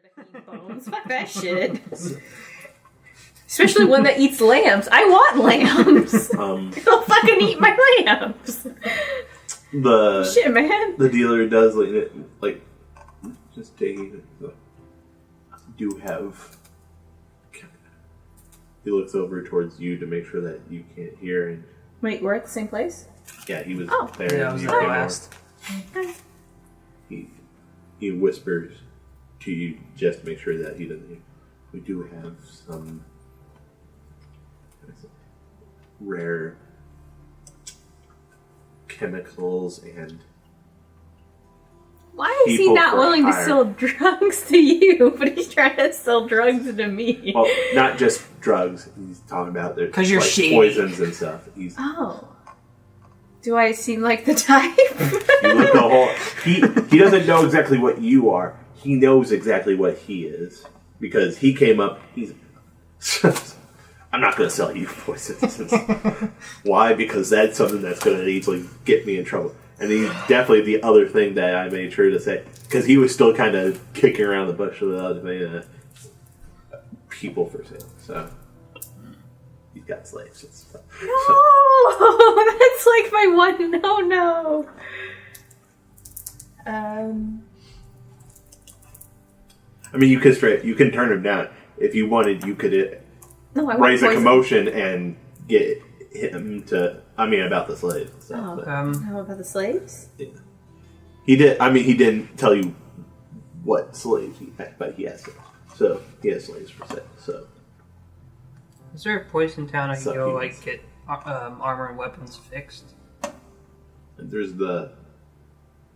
that can eat bones. Fuck that shit. Especially one that eats lambs. I want lambs. They'll fucking eat my lambs. Shit, man. The dealer does just taking it. Do have. He looks over towards you to make sure that you can't hear. And wait, we're at the same place? Yeah, he was there. Yeah, I was there last. He whispers to you just to make sure that he doesn't hear. We do have some rare chemicals and. Why is he not willing to sell drugs to you, but he's trying to sell drugs to me? Well, not just drugs. He's talking about their because you're poisons and stuff. Do I seem like the type? You look the whole. He doesn't know exactly what you are. He knows exactly what he is because he came up. He's. I'm not going to sell you poisons. Why? Because that's something that's going to easily get me in trouble. And he's definitely the other thing that I made sure to say. Because he was still kind of kicking around the bush with the other thing. People for sale. So, he's got slaves and stuff. No! That's like my one no. I mean, you can turn him down. If you wanted, you could raise a commotion and get him to... about the slaves. How about the slaves? Yeah. He did. He didn't tell you what slaves he had, but he has them. So he has slaves for sale. So, is there a place in town I can go get armor and weapons fixed? And there's the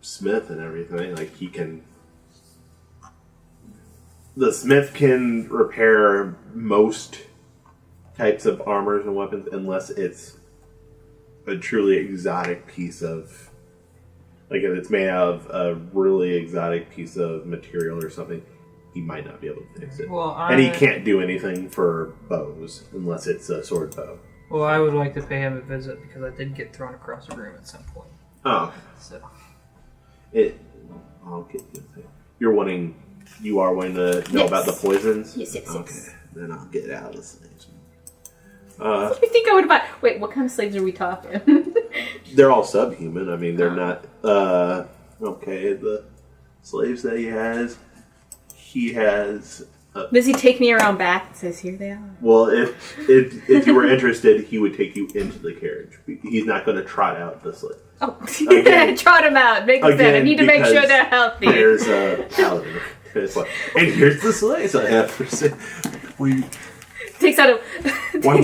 smith and everything. He can. The smith can repair most types of armors and weapons, unless it's a truly exotic piece of, if it's made out of a really exotic piece of material or something, he might not be able to fix it. And he can't do anything for bows unless it's a sword bow. Well, I would like to pay him a visit because I did get thrown across the room at some point. Oh. So. I'll get you. You are wanting to know about the poisons? Yes. Okay, then I'll get out of the slaves. What do you think I would buy? Wait, what kind of slaves are we talking? They're all subhuman. They're not... okay, the slaves that he has... Does he take me around back and says, here they are? Well, if you were interested, he would take you into the carriage. He's not going to trot out the slave. Oh, trot them out. Make them stand. I need to make sure they're healthy. There's a paladin. And here's the slaves I have for sale. Takes out a... Why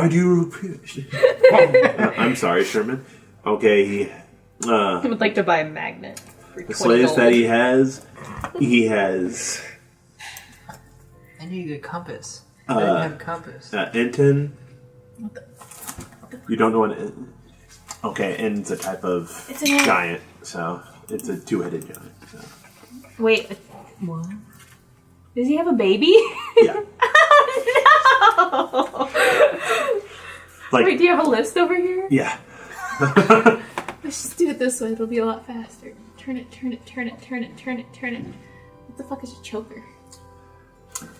do you repeat? I'm sorry, Sherman. Okay, he would like to buy a magnet for the slaves that he has I need a compass. I didn't have a compass. Enton. You don't know what Enton? Okay, Enton's a type of giant, so it's a two-headed giant. So. Wait, what? Does he have a baby? Yeah. Oh, no! Wait, do you have a list over here? Yeah. Let's just do it this way. It'll be a lot faster. Turn it. What the fuck is a choker?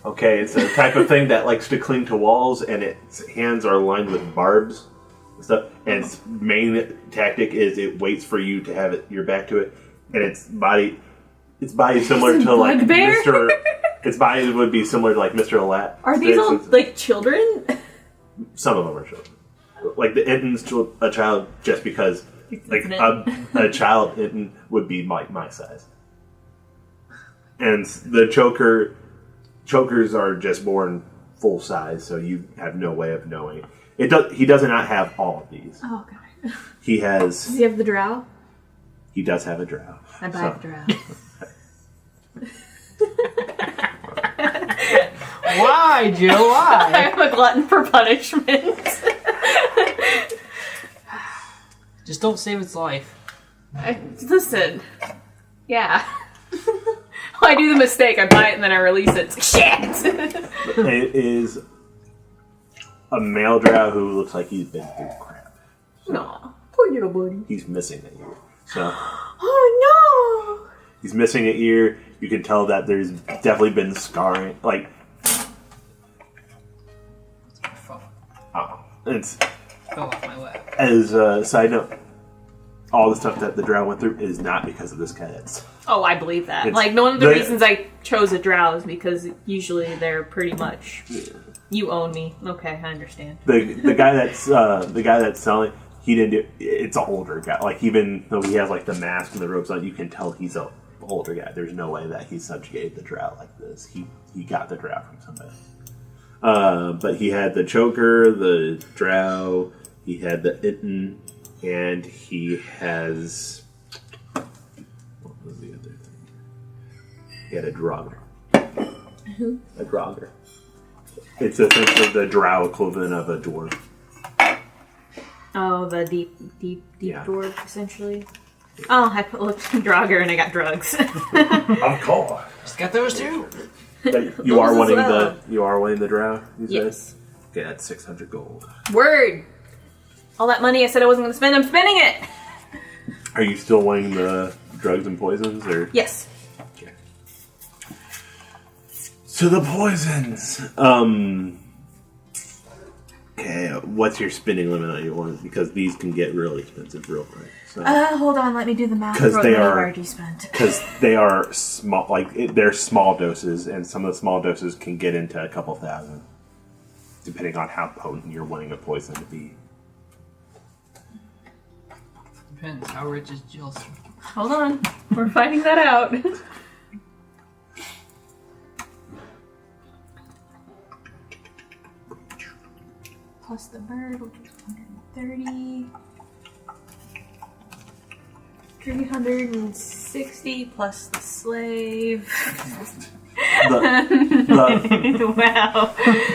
Okay, it's a type of thing that likes to cling to walls, and its hands are lined with barbs and stuff. And its main tactic is it waits for you to have your back to it, and its body similar to Mr. Its body would be similar to Mr. Lat. Are these all children? Some of them are children. The Enton's a child just because a child Enton would be my size. And the chokers are just born full size, so you have no way of knowing. He does not have all of these. Oh, okay. He has... Does he have the drow? He does have a drow. I buy the drow. Why, Jill? Why? I'm a glutton for punishment. Just don't save its life. Listen. Yeah. I do the mistake. I buy it and then I release it. Shit! It is a male drow who looks like he's been through crap. No. Poor little buddy. He's missing an ear. So. Oh no! He's missing an ear. You can tell that there's definitely been scarring. Like, it's fell off my lap. as a side note, all the stuff that the drow went through is not because of this cat. Oh, I believe that. It's Like, one of the reasons I chose a drow is because usually they're pretty much, you own me. Okay, I understand. The guy that's selling, he didn't do. It's an older guy. Like, even though he has like the mask and the robes on, you can tell he's a older guy. There's no way that he subjugated the drow like this. He got the drow from somebody. But he had the choker, the drow, he had the itten, and he has... What was the other thing? He had a draugr. Who? A draugr. It's essentially the drow equivalent of a dwarf. Oh, the deep Yeah. dwarf, essentially. Oh, I looked at Draugr and I got drugs. Of course. Just got those too. But you are wanting well. the drow, you said? Yes. Okay, that's 600 gold. Word! All that money I said I wasn't going to spend, I'm spending it! Are you still wanting the drugs and poisons, or? Yes. Okay. So the poisons. Okay, what's your spending limit on your one? Because these can get really expensive real quick. So. Hold on, let me do the math. Because for they what I've are already spent. Because they are small, they're small doses, and some of the small doses can get into a couple thousand, depending on how potent you're wanting a poison to be. Depends. How rich is Jill? Hold on, we're finding that out. Plus the bird, which is 130. 360 plus the slave. Wow.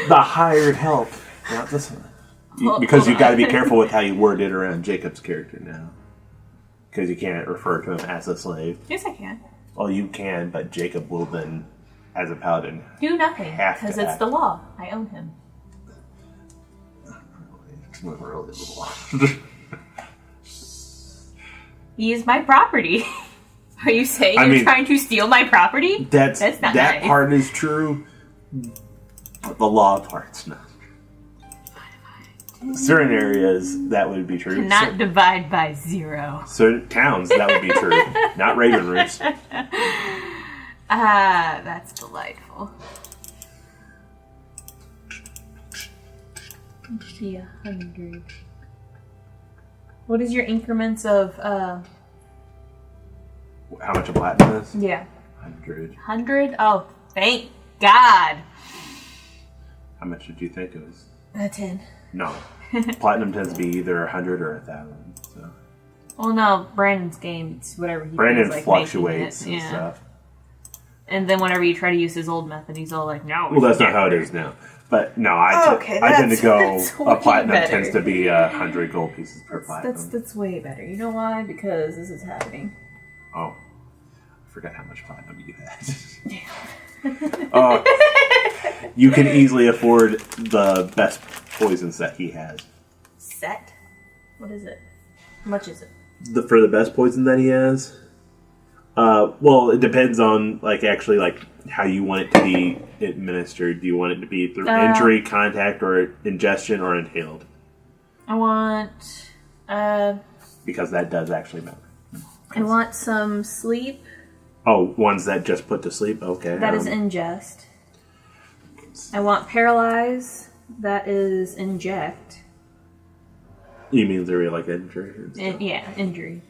The hired help, not this one. Because you got to be careful with how you word it around Jacob's character now. Because you can't refer to him as a slave. Yes, I can. Well, you can, but Jacob will then, as a paladin, Do nothing, have to because it's act. the law. I own him. It's not really the law. He is my property. Are you saying you're trying to steal my property? That's not that nice. part is true, but the law part's not. Certain areas that would be true. Cannot divide by 0. Certain towns that would be true. Not Raven Roost. Ah, that's delightful. See 100. What is your increments of How much a platinum is? Yeah. 100. 100? Oh, thank God. How much did you think it was? 10. No. Platinum tends to be either 100 or 1,000. So. Well, no, Brandon's game, it's whatever he Brandon feels like fluctuates making it. and stuff. And then whenever you try to use his old method, he's all like, no. Well, that's not how it is now. But no, I tend to go. that's A way platinum better. tends to be 100 gold pieces per platinum. That's way better. You know why? Because this is happening. Oh, I forgot how much platinum you had. Oh, you can easily afford the best poisons that he has. Set? What is it? How much is it? For the best poison that he has. Well, it depends on how you want it to be administered. Do you want it to be through injury, contact, or ingestion, or inhaled? I want. Because that does actually matter. I want some sleep. Oh, ones that just put to sleep? Okay. That is ingest. I want paralyze. That is inject. You mean they're like injury? And stuff? Yeah, injury.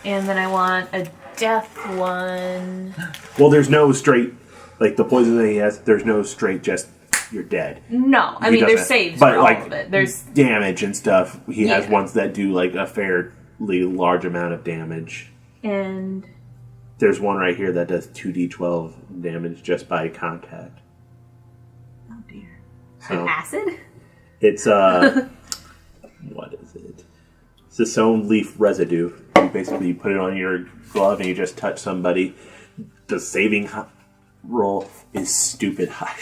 And then I want a death one. Well, there's no straight, like the poison that he has, there's no straight just, you're dead. No, I mean, there's saves but for all like, of it. There's damage and stuff. He has Yeah. ones that do like a fairly large amount of damage. And There's one right here that does 2d12 damage just by contact. oh dear. So An acid? it's what is it? It's its own leaf residue. You basically put it on your glove and you just touch somebody. The saving roll is stupid high.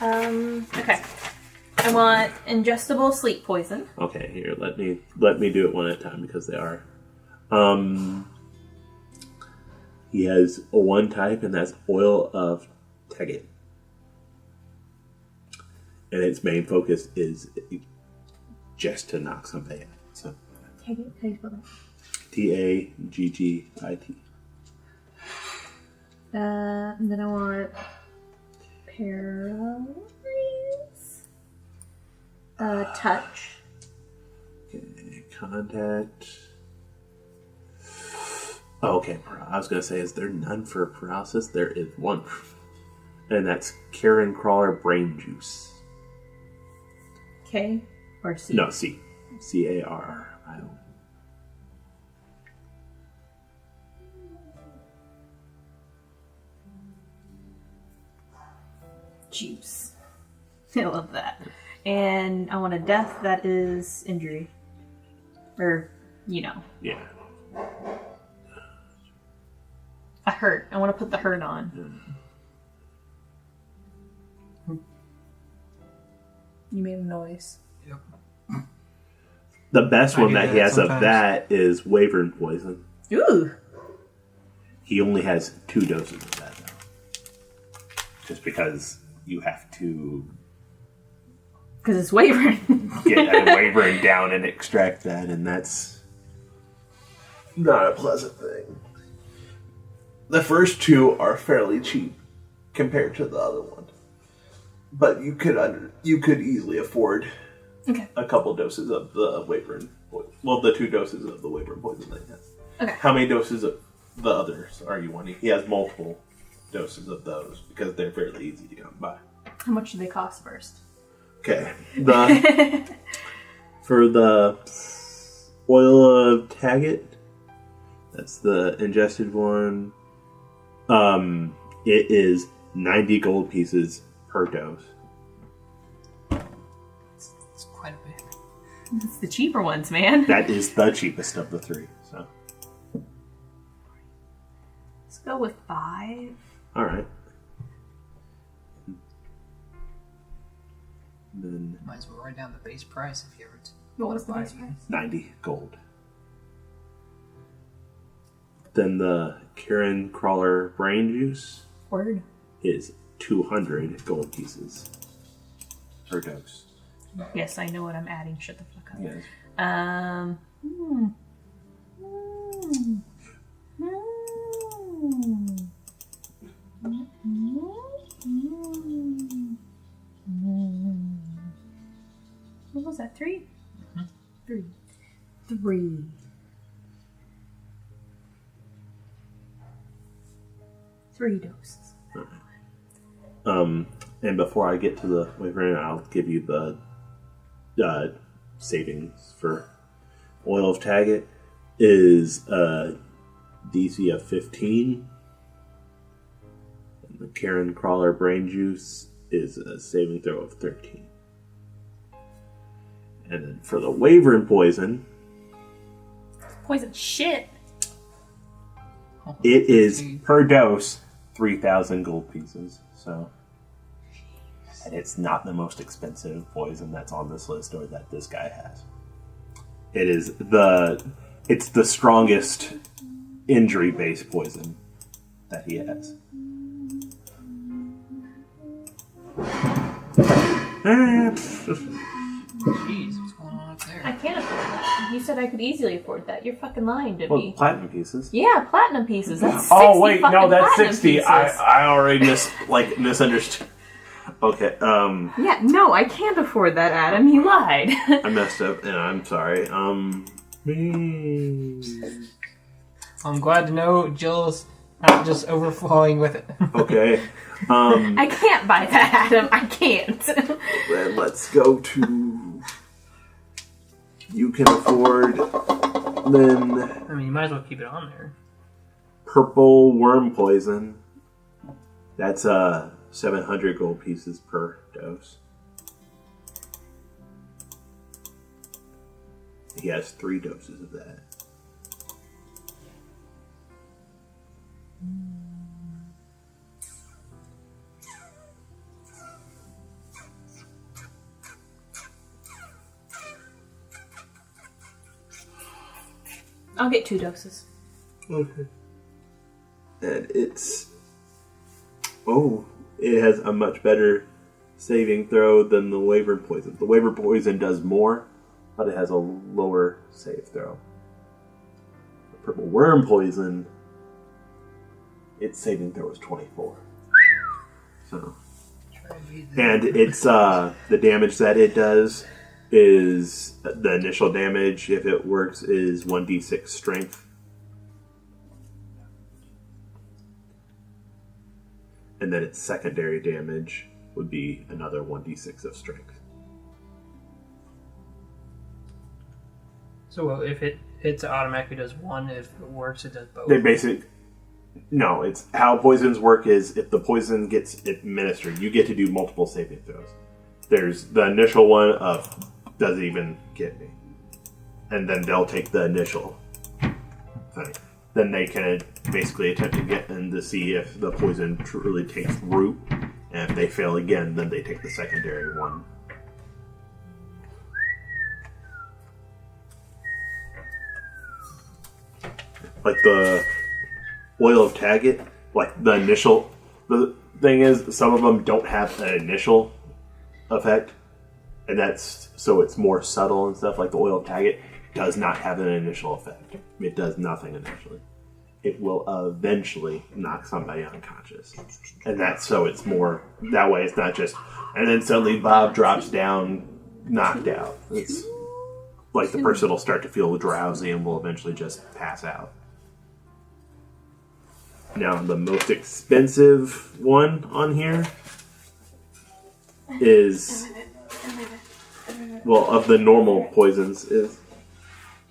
Okay. I want ingestible sleep poison. Okay, here, let me do it one at a time because they are. He has one type, and that's Oil of Tegat. And its main focus is just to knock something out. So, Taggit? How do you spell that? Taggit. And then I want Paralyze. Touch. Okay, Contact. Oh, okay. I was going to say, is there none for paralysis? There is one. And that's Karen Crawler Brain Juice. K or C? No, C. C-A-R-R-I-O. Juice. I love that. And I want a death that is injury. Or, Yeah. a hurt. I want to put the hurt on. You made a noise. Yep. The best I one do that he that has sometimes. of that is Wyvern Poison. Ooh! He only has 2 doses of that, though. Just because you have to Because it's Wyvern. get a Wyvern down and extract that, and that's not a pleasant thing. The first 2 are fairly cheap compared to the other one. But you could easily afford Okay. a couple doses of the Wyvern poison. Well, the 2 doses of the Wyvern poison that he has. Okay. How many doses of the others are you wanting? He has multiple doses of those because they're fairly easy to come by. How much do they cost first? Okay. For the Oil of Taggit, that's the ingested one. It is 90 gold pieces per dose. It's quite a bit. It's the cheaper ones, man. That is the cheapest of the 3. So, Let's go with 5. all right. Then Might as well write down the base price if you ever. What was the buy base it. price? 90 gold. Then the Karen Crawler Brain Juice Word. is 200 gold pieces per dose. Yes, I know what I'm adding. Shut the fuck up. Yes. What was that? 3? 3. 3. Three doses. And before I get to the Wyvern, I'll give you the savings for Oil of Taggit is DC of 15. And the Karen Crawler Brain Juice is a saving throw of 13. And then for the Wyvern Poison, Poison shit. it is per dose 3,000 gold pieces. So, and it's not the most expensive poison that's on this list or that this guy has. It's the strongest injury-based poison that he has. Jeez, what's going on up there? I can't afford that. You said I could easily afford that. You're fucking lying to Well, me. platinum pieces. Yeah, platinum pieces. That's 60 Oh wait, no, fucking that's platinum 60. pieces. I already misunderstood. Okay, Yeah, no, I can't afford that, Adam. You lied. I messed up, and I'm sorry. I'm glad to know Jill's not just overflowing with it. Okay. I can't buy that, Adam. I can't. Then let's go to. You can afford. Then I mean, you might as well keep it on there. purple worm poison. That's 700 gold pieces per dose. He has 3 doses of that. I'll get 2 doses. Okay. And it has a much better saving throw than the Wayward Poison. The Wayward Poison does more, but it has a lower save throw. The Purple Worm Poison, its saving throw is 24. So, and it's the damage that it does is the initial damage, if it works, is 1d6 strength. And then its secondary damage would be another 1d6 of strength. So if it hits, it automatically does 1. If it works, it does both. No, it's how poisons work is if the poison gets administered, you get to do multiple saving throws. There's the initial one of doesn't even get me. And then they'll take the initial thing. Then they can basically attempt to get in to see if the poison truly takes root. And if they fail again, then they take the secondary one. Like the Oil of Taggart, like the initial... The thing is, some of them don't have an initial effect. And that's... So it's more subtle and stuff. Like the Oil of Taggart does not have an initial effect. It does nothing initially. It will eventually knock somebody unconscious. And that's so it's more... That way it's not just... And then suddenly Bob drops down, knocked out. It's like the person will start to feel drowsy and will eventually just pass out. Now, the most expensive one on here is... Well, of the normal poisons is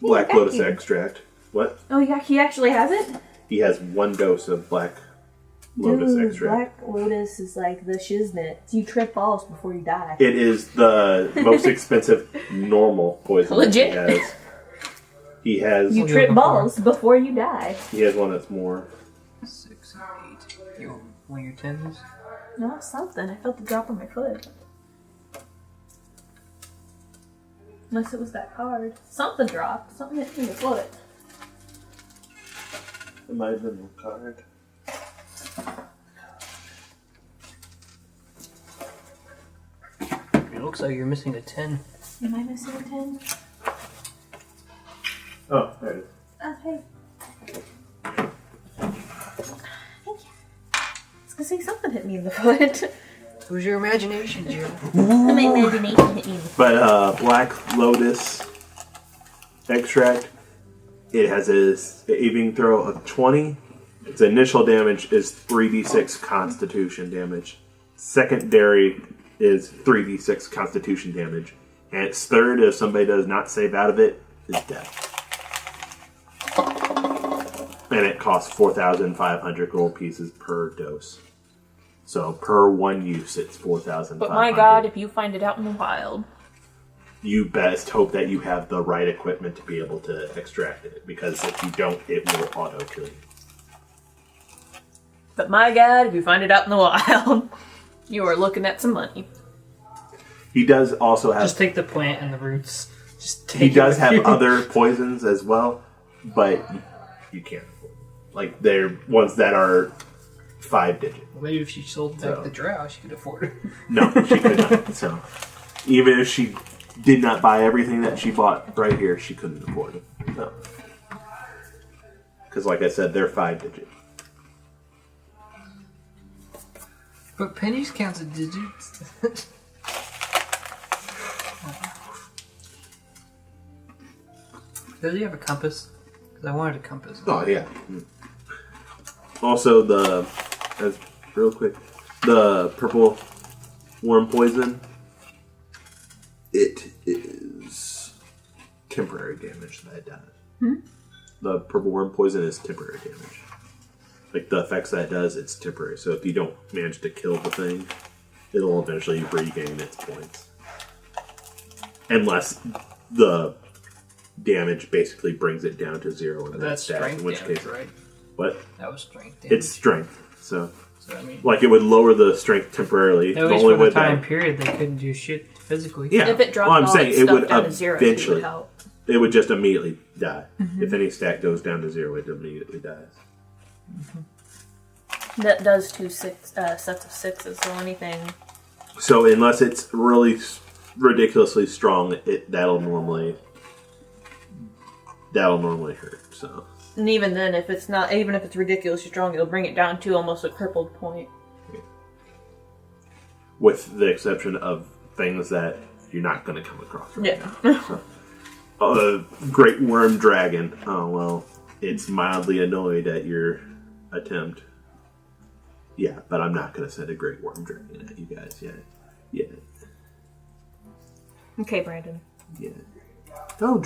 Black Lotus Extract. What? Oh, yeah, he actually has it? He has 1 dose of Black Lotus Extract. Black Lotus is like the shiznit. You trip balls before you die. It is the most expensive normal poison Legit. he has. He has... You trip balls before you die. He has one that's more... 6 and 8. You want your 10s? No, something. I felt the drop on my foot. Unless it was that card. Something dropped. Something hit me in the foot. It might have been the card. It looks like you're missing a 10. Am I missing a 10? Oh, there it is. Oh, hey. Thank you. I was gonna say something hit me in the foot. It was your imagination, Jill. My imagination hit me in the foot. But Black Lotus Extract, it has a saving throw of 20. Its initial damage is 3d6 Constitution damage. Secondary is 3d6 Constitution damage. And its third, if somebody does not save out of it, is death. And it costs 4,500 gold pieces per dose. So per 1 use, it's 4,500. But my god, if you find it out in the wild. You best hope that you have the right equipment to be able to extract it. Because if you don't, it will auto-kill you. But my god, if you find it out in the wild, you are looking at some money. He does also have... Just take the plant and the roots. Just take He it does with have you. other poisons as well, but you can't afford them. Like, they're ones that are 5-digit. Well, maybe if she sold back the drow, she could afford it. No, she could not. So, even if she did not buy everything that she bought right here, she couldn't afford it. No. Because, like I said, they're 5-digit. But pennies counts as digits. Does he have a compass? Because I wanted a compass. Oh, yeah. Also, real quick, the purple worm poison, it is temporary damage that it does. The purple worm poison is temporary damage. Like, the effects that it does, it's temporary. So if you don't manage to kill the thing, it'll eventually regain its points. Unless the damage basically brings it down to 0 in But that that's stat, strength in which damage, case, right? What? That was strength damage. It's strength. So I mean, like it would lower the strength temporarily. at least for the time period, they couldn't do shit physically. Yeah. If it dropped Well, I'm all saying its it stuff would down to 0, it eventually- would help. It would just immediately die. If any stat goes down to 0, it immediately dies. That does sets of 6s, so anything. So unless it's really ridiculously strong, that'll normally hurt. So. And even then, if it's not, even if it's ridiculously strong, it'll bring it down to almost a crippled point. Yeah. With the exception of things that you're not going to come across. Right now. So, great worm dragon. Oh well, it's mildly annoyed at your attempt. Yeah, but I'm not going to send a great worm dragon at you guys yet. Yeah. Okay, Brandon. Yeah. No,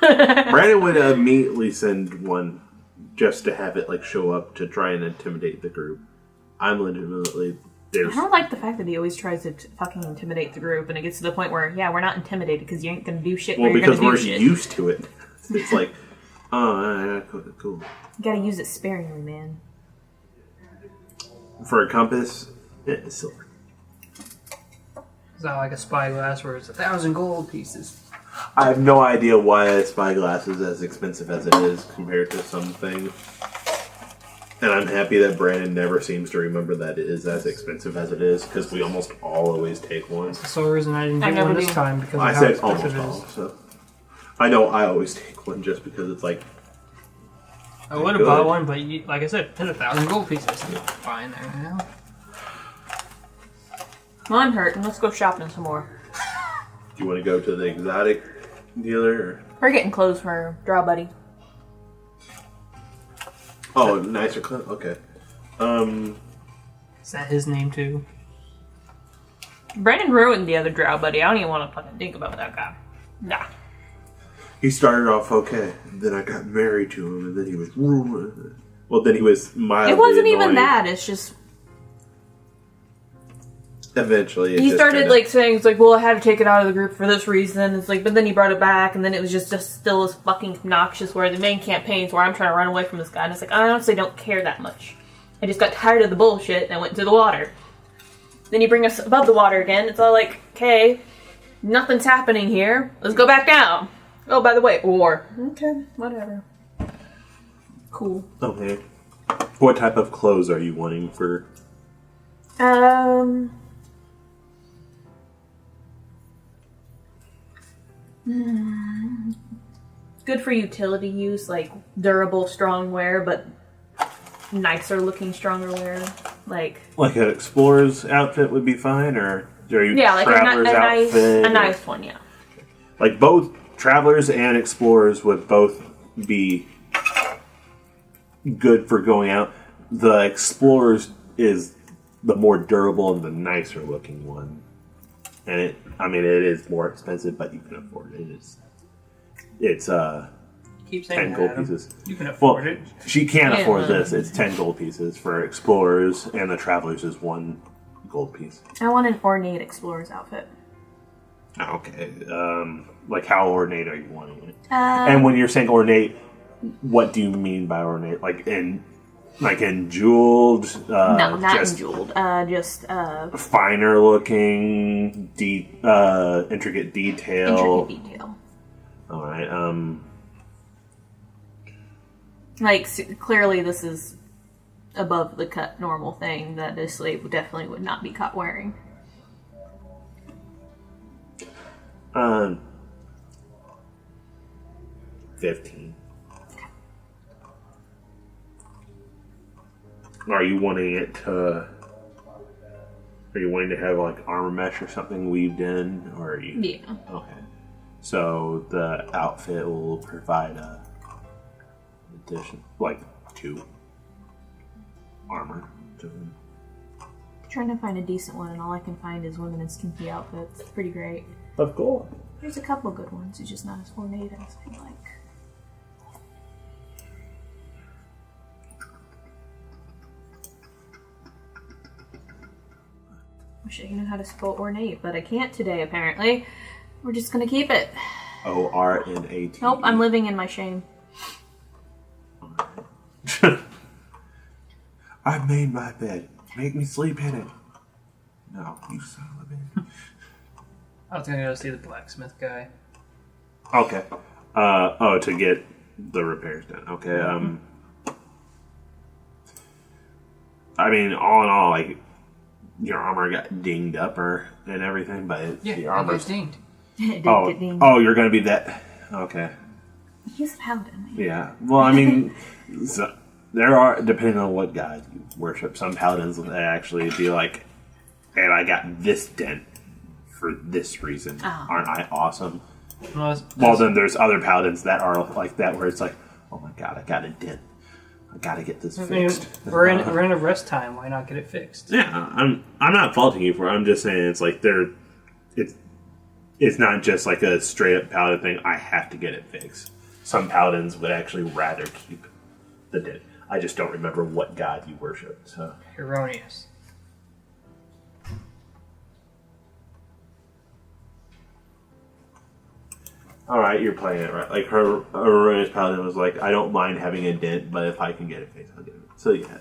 Brandon would immediately send one just to have it show up to try and intimidate the group. I'm legitimately. I don't like the fact that he always tries to fucking intimidate the group, and it gets to the point where, we're not intimidated because you ain't gonna do shit. Well, because we're used to it. It's like, oh, cool. You gotta use it sparingly, man. For a compass, it's silver. It's not like a spyglass where it's 1,000 gold pieces. I have no idea why a spyglass is as expensive as it is compared to some things. And I'm happy that Brandon never seems to remember that it is as expensive as it is, because we almost always take one. That's the sole reason I didn't get one this time, because of I how said expensive almost it all, is. so. I know I always take one just because it's like... I would have bought one, but like I said, it's 1,000 gold pieces. Fine there now. Well, I'm hurting. Let's go shopping some more. Do you want to go to the exotic dealer? Or? We're getting clothes for Drow Buddy. Oh, nicer clothes? Okay. Is that his name too? Brandon ruined the other Drow Buddy. I don't even want to fucking think about that guy. Nah. He started off okay, then I got married to him, and then he was... Well, then he was mildly It wasn't annoying. even that. It's just... Eventually, he started saying, it's like, well, I had to take it out of the group for this reason. It's like, but then he brought it back, and then it was just still as fucking obnoxious. Where the main campaigns where I'm trying to run away from this guy, and it's like, I honestly don't care that much. I just got tired of the bullshit and I went to the water. Then you bring us above the water again. It's all like, okay, nothing's happening here. Let's go back down. Oh, by the way, war. Okay, whatever. Cool. Okay. What type of clothes are you wanting for? Good for utility use, like durable, strong wear, but nicer looking, stronger wear. Like an explorer's outfit would be fine, or are you like traveler's outfit? A nice one, yeah. Like both travelers and explorers would both be good for going out. The explorers is the more durable and the nicer looking one, and it is more expensive, but you can afford it. It's Keep saying 10 gold Adam. pieces. You can afford it. She can't afford this. It's 10 gold pieces for explorers, and the travelers is 1 gold piece. I want an ornate explorer's outfit. Okay. Like how ornate are you wanting it? And when you're saying ornate, what do you mean by ornate? Like in jeweled? No, not in jeweled. Just finer looking, intricate detail. Intricate detail. All right. Clearly this is above the cut normal thing that a slave definitely would not be caught wearing. 15. Are you wanting it to... Are you wanting to have armor mesh or something weaved in, or are you? Yeah. Okay. So the outfit will provide a addition, 2 armor. Trying to find a decent one, and all I can find is women in skimpy outfits. It's pretty great. Of course. There's a couple good ones. It's just not as ornate as I like. Wish I knew how to spell ornate, but I can't today, apparently. We're just gonna keep it. ORNAT. Nope, I'm living in my shame. I've made my bed. Make me sleep in it. No, you son of a bitch. I was gonna go see the blacksmith guy. Okay. To get the repairs done. Okay. I mean, all in all, like, your armor got dinged up and everything, but Yeah, the it armor's gets dinged. Oh, you're gonna be that. Okay. He's a paladin. Yeah. Well, I mean, so there are, depending on what god you worship, some paladins will actually be like, and I got this dent for this reason. Oh. Aren't I awesome? Well, Then there's other paladins that are like that, where it's like, oh my god, I got a dent. I gotta get this fixed. We're in a rest time. Why not get it fixed? Yeah, I'm not faulting you for it. I'm just saying it's like it's not just like a straight up paladin thing. I have to get it fixed. Some paladins would actually rather keep the dent. I just don't remember what god you worship. So Erroneous. alright, you're playing it right. Like her erroneous paladin was like, I don't mind having a dent, but if I can get it fixed, I'll get it. So yeah.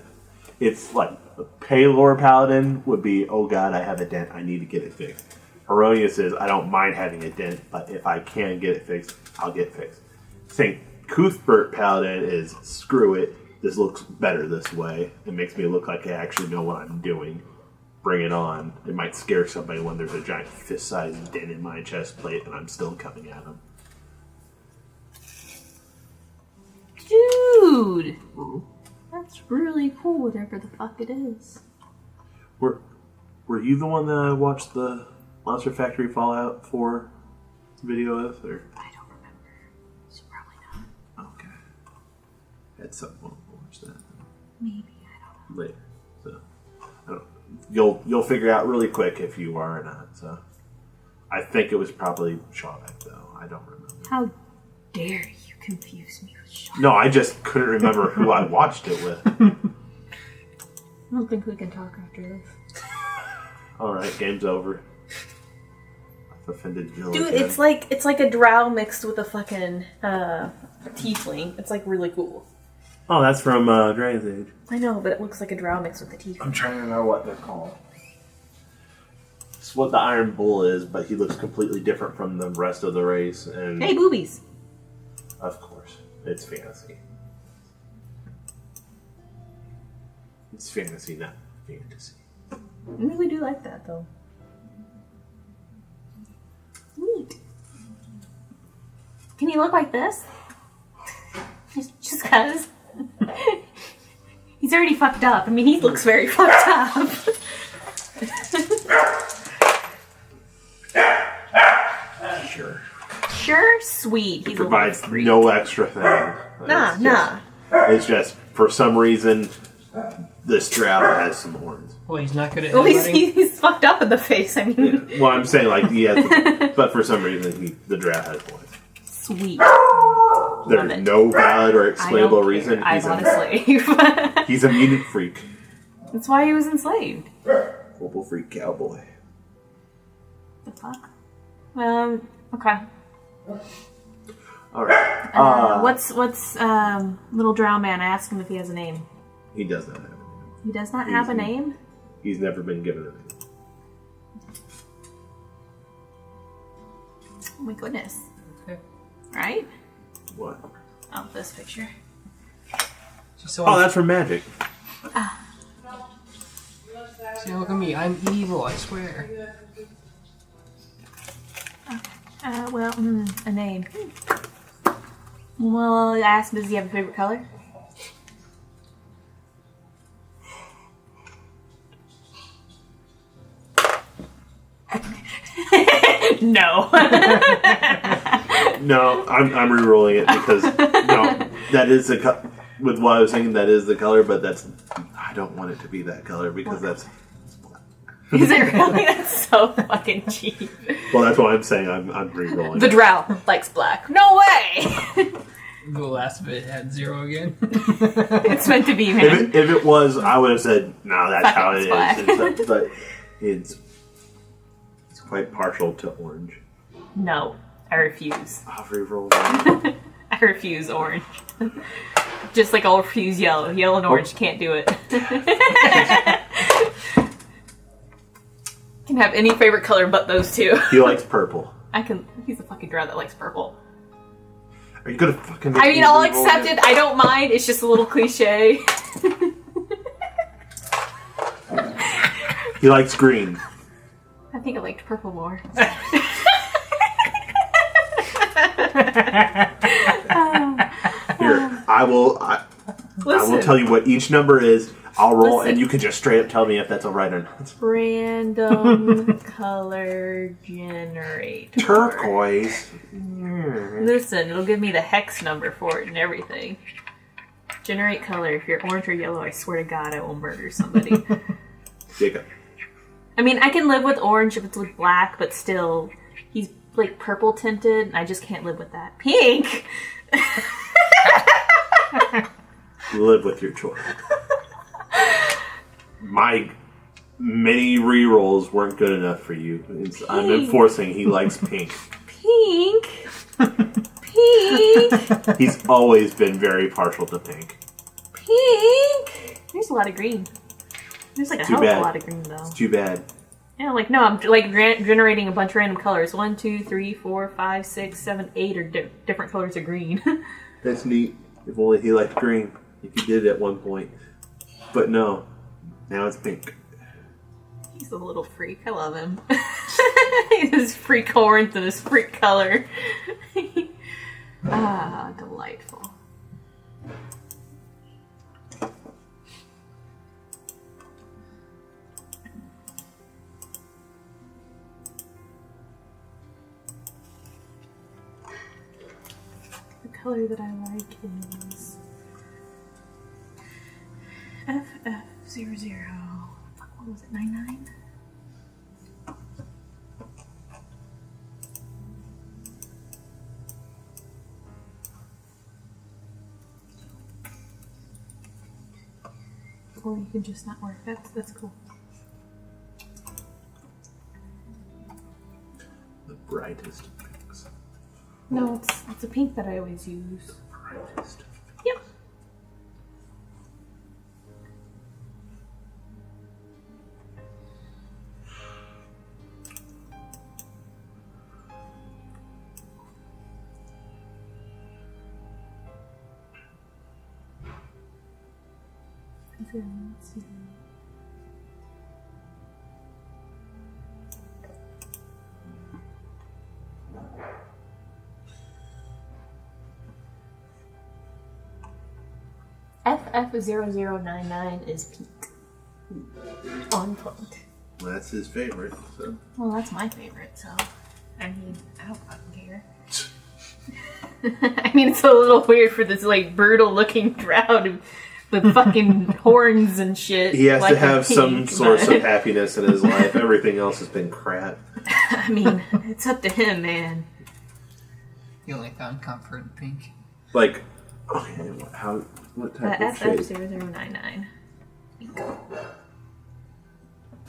It's like a Paylor paladin would be, oh god, I have a dent, I need to get it fixed. Erroneous is, I don't mind having a dent, but if I can get it fixed, I'll get it fixed. St. Cuthbert paladin is, screw it, this looks better this way. It makes me look like I actually know what I'm doing. Bring it on. It might scare somebody when there's a giant fist-sized dent in my chest plate and I'm still coming at them. Dude! That's really cool, whatever the fuck it is. Were you the one that watched the Monster Factory Fallout 4 video of? Or? I don't remember. So probably not. Okay. Had someone watch that. Maybe, I don't know. Later. So, I don't, you'll figure out really quick if you are or not. So, I think it was probably Shawbeck, though. I don't remember. How dare you confuse me with Shawbeck? No, I just couldn't remember who I watched it with. I don't think we can talk after this. Alright, game's over. I've offended Jill. Dude, again. it's like a drow mixed with a fucking tiefling. It's like really cool. Oh, that's from Dragon's Age. I know, but it looks like a drow mixed with a tiefling. I'm trying to know what they're called. It's what the Iron Bull is, but he looks completely different from the rest of the race. And Hey, boobies! of course, it's fantasy. It's fantasy, not fantasy. I really do like that, though. Neat. Can he look like this? Just cause. He's already fucked up. I mean, he looks very fucked up. Sure. Sure, sweet. He's Provides a little no extra thing. Nah. It's just, for some reason, this drow has some horns. Well, he's not good at Well, headbutting. he's fucked up in the face. I mean, Well, I'm saying, like, he has, but for some reason, the drow has horns. sweet. There's no valid or I explainable don't reason. care. I'm not a slave. He's a mutant freak. That's why he was enslaved. Global freak cowboy. The fuck? Okay. Alright. What's little drow man? I asked him if he has a name. He does not have a name. He does not have a name? He's never been given a name. Oh my goodness. Okay. Right? What? Oh, this picture. Oh, that's from Magic. See, look at me. I'm evil, I swear. A name. Well, I asked him, does he have a favorite color? No. No, I'm re-rolling it because no, that is the with what I was saying. That is the color, but I don't want it to be that color because that's black. Is it really? That's so fucking cheap. Well, that's why I'm saying I'm re-rolling. The drow likes black. No way. The last of it had 0 again. It's meant to be, man. If it was, I would have said no. That's Fuck, how it's it black. is. But it's quite partial to orange. No, I refuse. I'll re-roll that. I refuse orange. Just like I'll refuse yellow. Yellow and orange can't do it. Can have any favorite color but those two. He likes purple. He's a fucking drow that likes purple. Are you gonna fucking? I mean, I'll accept it. I don't mind. It's just a little cliche. He likes green. I think I liked purple more. Here, I will tell you what each number is. I'll roll, and you can just straight up tell me if that's all right or not. Random color generator. Turquoise. Listen, it'll give me the hex number for it and everything. Generate color. If you're orange or yellow, I swear to God, I will murder somebody. Jacob. I mean, I can live with orange if it's with black, but still, he's like purple tinted, and I just can't live with that. Pink! Live with your choice. My many rerolls weren't good enough for you. I'm enforcing he likes pink. Pink? Pink? He's always been very partial to pink. Pink? There's a lot of green. There's like a hell of a lot of green, though. It's too bad. Yeah, like, no, I'm like generating a bunch of random colors. 1, 2, 3, 4, 5, 6, 7, 8 are different colors of green. That's neat. If only he liked green. Like he did at one point. But no. Now it's pink. He's a little freak. I love him. His freak orange and his freak color. Ah, delightful. The color that I like is FF00. What was it, 99? Or you can just not work. That's cool. The brightest of pinks. No, it's a pink that I always use. The brightest. Yep. Let's see. FF0099 is pink. On point. Well, that's his favorite, so. Well, that's my favorite, so. I mean, I don't fucking care. I mean, it's a little weird for this, like, brutal looking drow with fucking horns and shit. He has like to have some source of happiness in his life. Everything else has been crap. I mean, it's up to him, man. You only found comfort in pink. Like, okay, what type of shade? FF0099.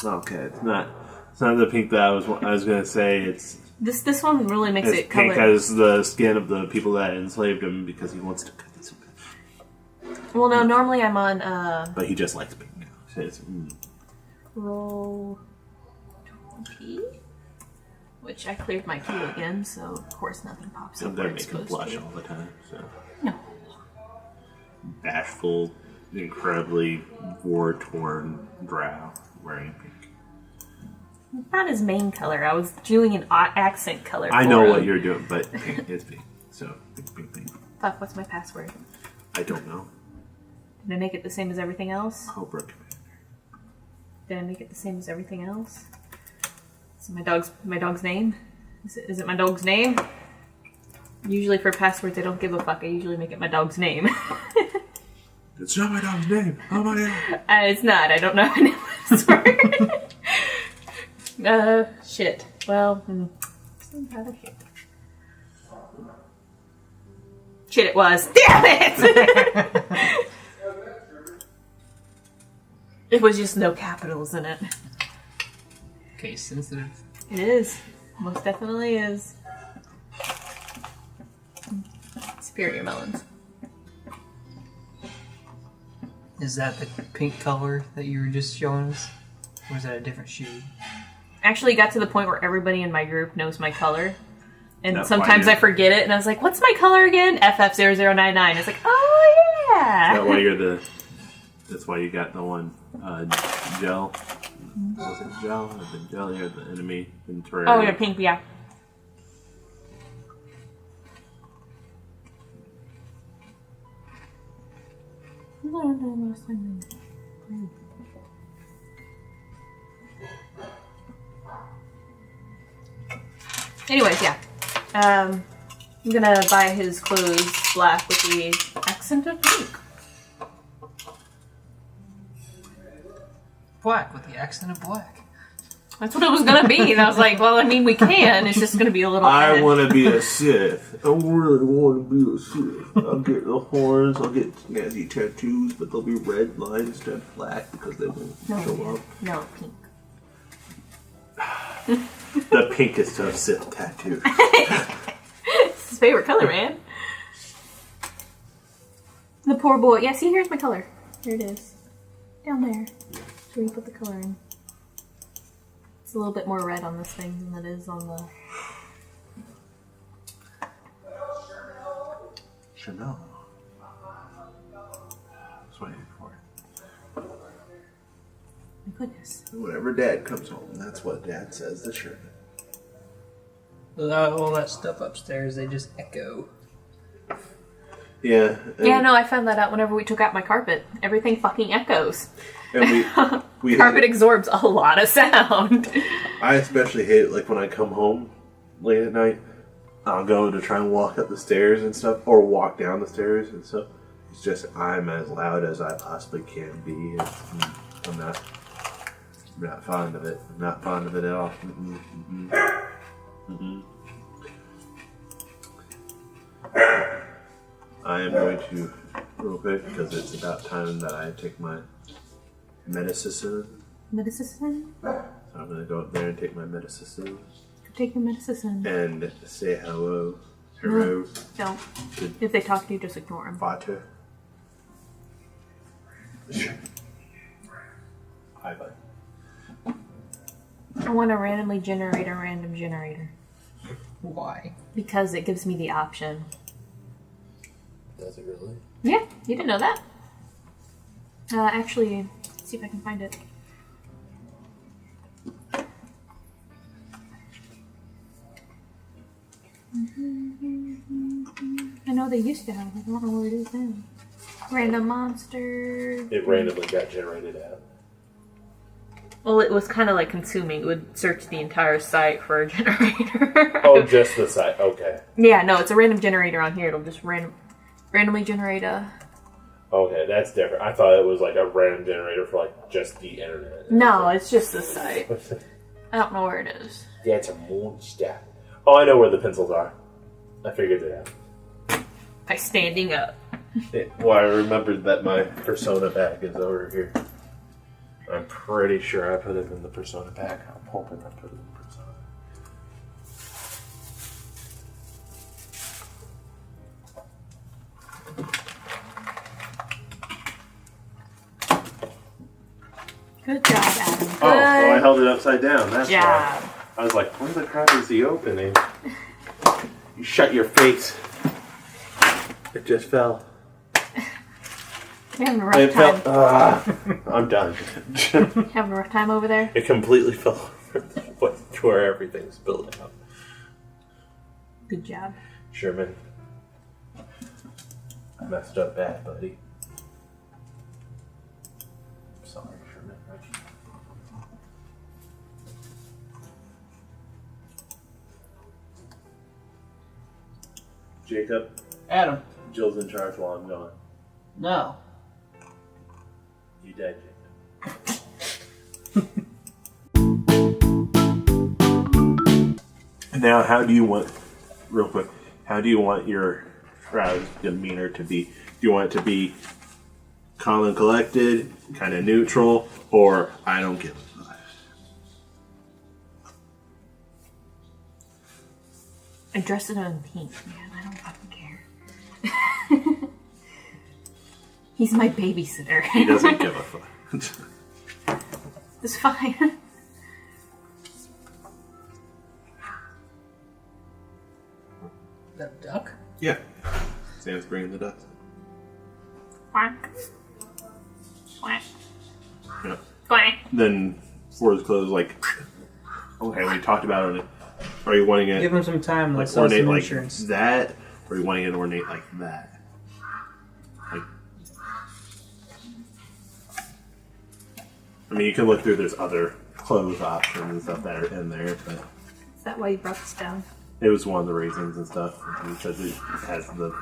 Okay, it's not the pink that I was gonna say. It's this one really makes it pink color. as the skin of the people that enslaved him because he wants to cut this. Well, no, normally I'm on But he just likes pink. So it's, roll 20, which I cleared my queue again, so of course nothing pops up. I'm gonna where it's make him supposed blush to. all the time. So No. bashful, incredibly war-torn drow wearing pink. Not his main color. I was doing an accent color. I for know him. what you're doing, but pink is pink. So pink. Fuck, what's my password? I don't know. Did I make it the same as everything else? Cobra Commander. Did I make it the same as everything else? Is it my dog's name? Is it my dog's name? Usually for passwords, I don't give a fuck. I usually make it my dog's name. It's not my dog's name. Oh my god. It's not. I don't know how to password. Shit. Well, some other shit. Shit, it was. Damn it! It was just no capitals in it. Case sensitive. It is. Most definitely is. Superior melons. Is that the pink color that you were just showing us? Or is that a different shade? Actually got to the point where everybody in my group knows my color. And That's sometimes why I forget it, and I was like, what's my color again? FF0099. It's like, oh yeah! That's why you got the one gel. Was it gel? Or the jelly or the enemy in Terraria? Oh, yeah, pink, yeah. Anyways, yeah. I'm gonna buy his clothes black with the accent of pink. Black with the accent of black. That's what it was gonna be, and I was like, well, I mean, we can. It's just gonna be a little. I want to be a Sith. I really want to be a Sith. I'll get the horns. I'll get snazzy tattoos, but they'll be red lines instead of black because they won't show up. No, pink. The pinkest of Sith tattoos. It's his favorite color, man. The poor boy. Yeah, see, here's my color. Here it is. Down there. That's where you put the color in. It's a little bit more red on this thing than it is on the... Chanel. I was waiting for it. My goodness. Whenever Dad comes home, that's what Dad says to Sherman. Without all that stuff upstairs, they just echo. Yeah. Yeah, no, I found that out whenever we took out my carpet. Everything fucking echoes. And we Carpet absorbs a lot of sound. I especially hate it, like, when I come home late at night, I'll go to try and walk up the stairs and stuff, or walk down the stairs and stuff. It's just, I'm as loud as I possibly can be, and I'm not fond of it. I'm not fond of it at all. I am going to, real quick, because it's about time that I take my medicine. Medicine? So I'm going to go up there and take my medicine. Take your medicine. And say hello. Hello. Don't. If they talk to you, just ignore them. Vater. Hi, bud. I want to randomly generate a random generator. Why? Because it gives me the option. Does it really? Yeah, you didn't know that. Actually, let's see if I can find it. I know they used to have it. I don't know where it is now. Random monster. It randomly got generated out. Well, it was kind of like consuming. It would search the entire site for a generator. Oh, just the site. Okay. Yeah, no, it's a random generator on here. It'll just randomly generate a... Okay, that's different. I thought it was like a random generator for like just the internet. No, it's just the site. I don't know where it is. That's a monster. Oh, I know where the pencils are. I figured it out. By standing up. Well, I remembered that my Persona bag is over here. I'm pretty sure I put it in the Persona bag. I'm hoping I put it in Persona. Good job, Adam. Good Oh, well, I held it upside down. That's job. why. I was like, where the crap is the opening? You shut your face. It just fell. You having a rough time? I'm done. Having a rough time over there? It completely fell over to where everything spilled out. Good job. Sherman. I messed up bad, buddy. Sorry, Sherman. Jacob, Adam. Jill's in charge while I'm gone. No. You dead, Jacob. Now, how do you want, real quick, how do you want your crowd's demeanor to be? Do you want it to be calm and collected, kind of neutral, or I don't give a fuck? I dressed it in pink, man. I don't fucking care. He's my babysitter. He doesn't give a fuck. It's fine. That duck? Yeah. Sam's bringing the ducks. Quack. Quack. Yeah. Quack. Then for his clothes. Like, okay, we talked about it. Are you wanting it? Give him some time. Let's like sell ornate some like insurance. that, or are you wanting it ornate like that? Like, I mean, you can look through. There's other clothes options and stuff that are in there, but Is that why you brought this down? it was one of the reasons and stuff. He says it has the.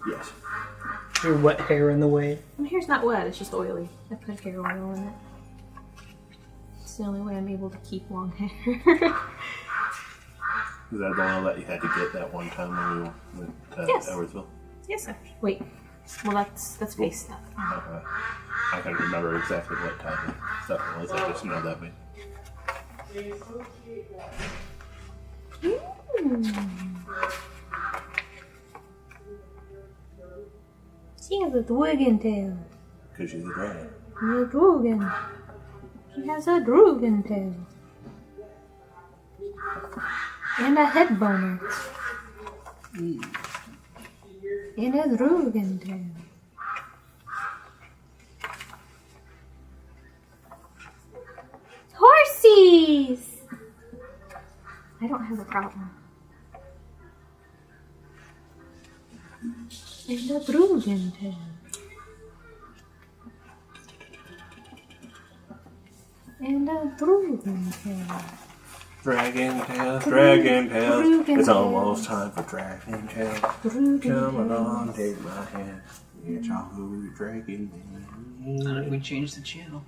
Yes. Your wet hair in the way. My hair's not wet, it's just oily. I put hair oil in it. It's the only way I'm able to keep long hair. Is that the oil that you had to get that one time when you went to Yes. Edwardsville? Yes, sir. Wait. Well, that's face stuff. I can't remember exactly what type of stuff it was. I just know that we. She has a dragon tail. Because she's a dragon. A dragon. She has a dragon tail. And a head boner. And a dragon tail. Horsies! I don't have a problem. And a dragon tail. And a dragon tail. Dragon tail, dragon tail. Dragon It's tail. almost time for dragon tail. Dragon Come tail. along, take my hand. It's all who dragon Not if we change the channel.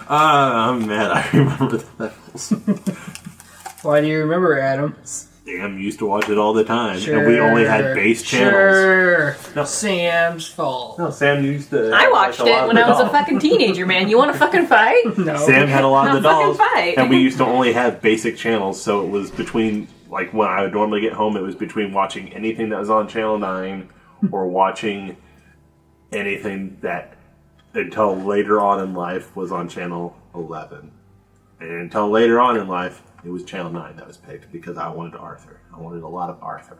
I'm mad. I remember the levels. Why do you remember, Adam? Sam used to watch it all the time, and we only had base channels. Sure. No. Sam's fault. No, Sam used to. I watched watch a lot it of when the I was a dolls. fucking teenager, man. You want to fucking fight? No. Sam had a lot of the Not dolls, fucking fight. and we used to only have basic channels, so it was between, like, when I would normally get home, it was between watching anything that was on Channel 9 or watching anything that, until later on in life, was on Channel 11. And until later on in life, it was Channel 9 that was picked, because I wanted Arthur. I wanted a lot of Arthur.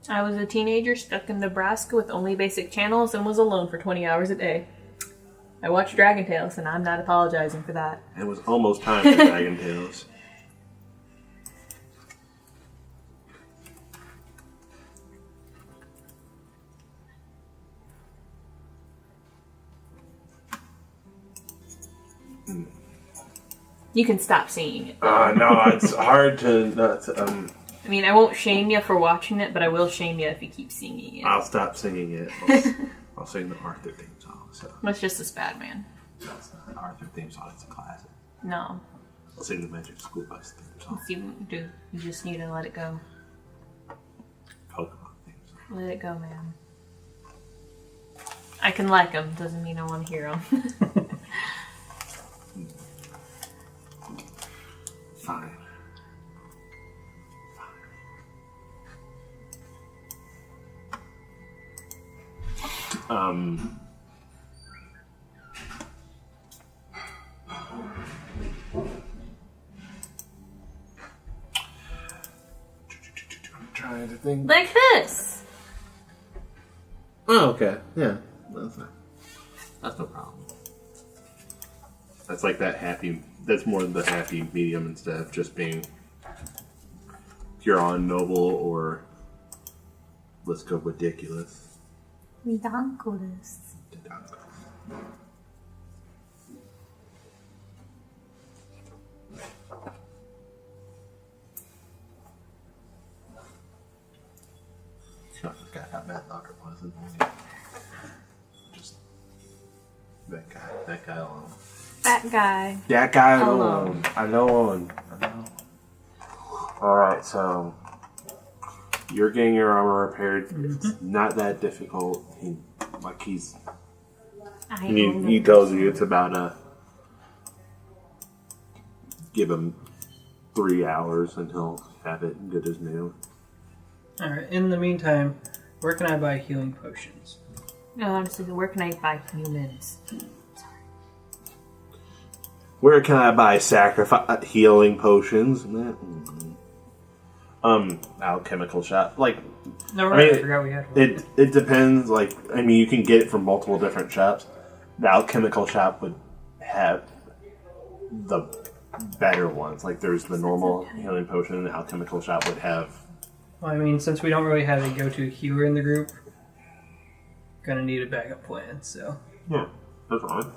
I was a teenager stuck in Nebraska with only basic channels and was alone for 20 hours a day. I watched Dragon Tales, and I'm not apologizing for that. It was almost time for Dragon Tales. You can stop seeing it. No, it's hard to not. I mean, I won't shame you for watching it, but I will shame you if you keep singing it. I'll stop singing it. I'll sing the Arthur theme song. So It's just as bad, man. that's not an Arthur theme song. It's a classic. No. I'll sing the Magic School Bus theme song. You just need to let it go. Pokemon theme song. Let it go, man. I can like them, doesn't mean I want to hear them. Fine. I'm trying to think. Like this! Oh, okay. Yeah. That's no problem. That's like that happy. That's more the happy medium instead of just being pure on noble or let's go ridiculous. Ridiculous. I forgot how bad Doctor was. Just that guy alone. That guy. That guy Alone. alone. I know. Alright, so you're getting your armor repaired. It's not that difficult. He tells you it's about give him 3 hours and he'll have it good as new. Alright, in the meantime, where can I buy healing potions? No, honestly, where can I buy humans? Where can I buy sacrifice healing potions? Alchemical shop. Like, No, right. I forgot we had one. it depends. Like, I mean, you can get it from multiple different shops. The alchemical shop would have the better ones. Like, there's the normal healing potion. The alchemical shop would have. Well, I mean, since we don't really have a go-to healer in the group, gonna need a backup plan. So Yeah, that's fine.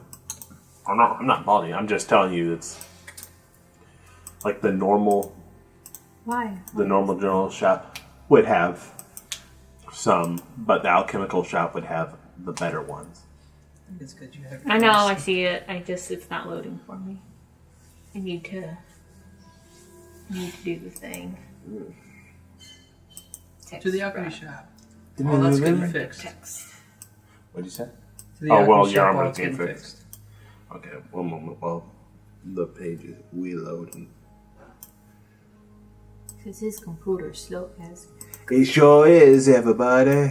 I'm not balding. I'm just telling you it's like the normal. Why? The normal general shop would have some, but the alchemical shop would have the better ones. I think it's good you have. I know, I see it. It's not loading for me. I need to do the thing. To the alchemy shop. Didn't Oh, that's you getting move it? fixed. Text. What'd you say? To the Oh, alchemy well, shop your while armor's it's getting getting fixed. Okay, one moment while the page is reloading. Because his computer's slow as... It sure is, everybody.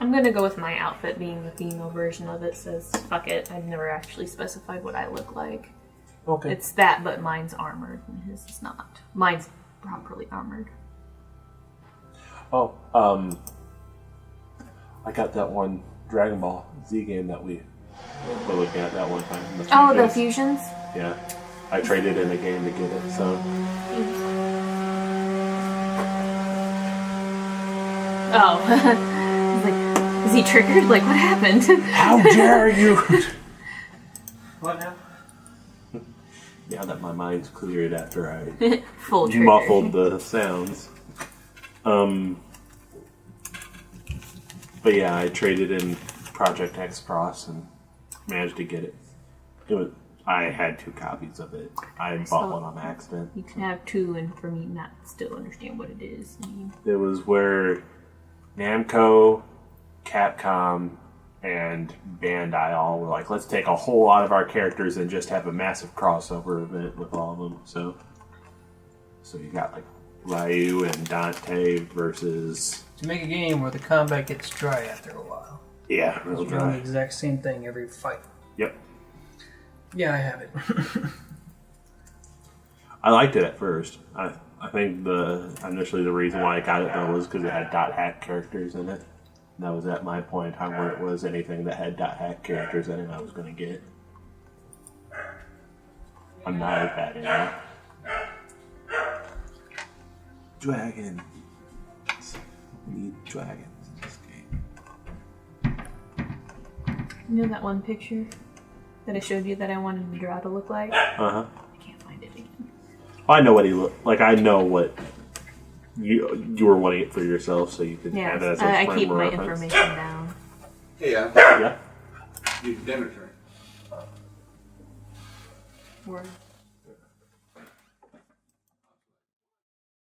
I'm gonna go with my outfit being the female version of it. Says, fuck it, I've never actually specified what I look like. Okay. It's that, but mine's armored and his is not. Mine's properly armored. Oh, I got that one Dragon Ball Z game that we were looking at that one time. Oh, the fusions? Yeah. I traded in a game to get it, so. Oh. I was like, is he triggered? Like, what happened? How dare you! What now? Now that my mind's cleared after I Full trigger. muffled the sounds. But yeah, I traded in Project X Cross and managed to get it. I had 2 copies of it. I bought one on accident. You can have 2 and for me not still understand what it is. I mean, It was where Namco, Capcom, and Bandai all were like, let's take a whole lot of our characters and just have a massive crossover event with all of them. So you got like Ryu and Dante versus... To make a game where the combat gets dry after a while. Yeah, real You're doing the dry. exact same thing every fight. Yep. Yeah, I have it. I liked it at first. I think initially the reason why I got it though was because it had .hack characters in it. And that was at my point in time where it was anything that had .hack characters in it I was going to get. I'm not as bad anymore. Dragon. We need dragons in this game. you know that one picture that I showed you that I wanted the draw to look like? Uh-huh. I can't find it again. I know what he looked like. I know what you were wanting it for yourself, so you could Yeah, have it as a I frame keep of my reference. information down. Hey, Yeah. need dinner tray. Or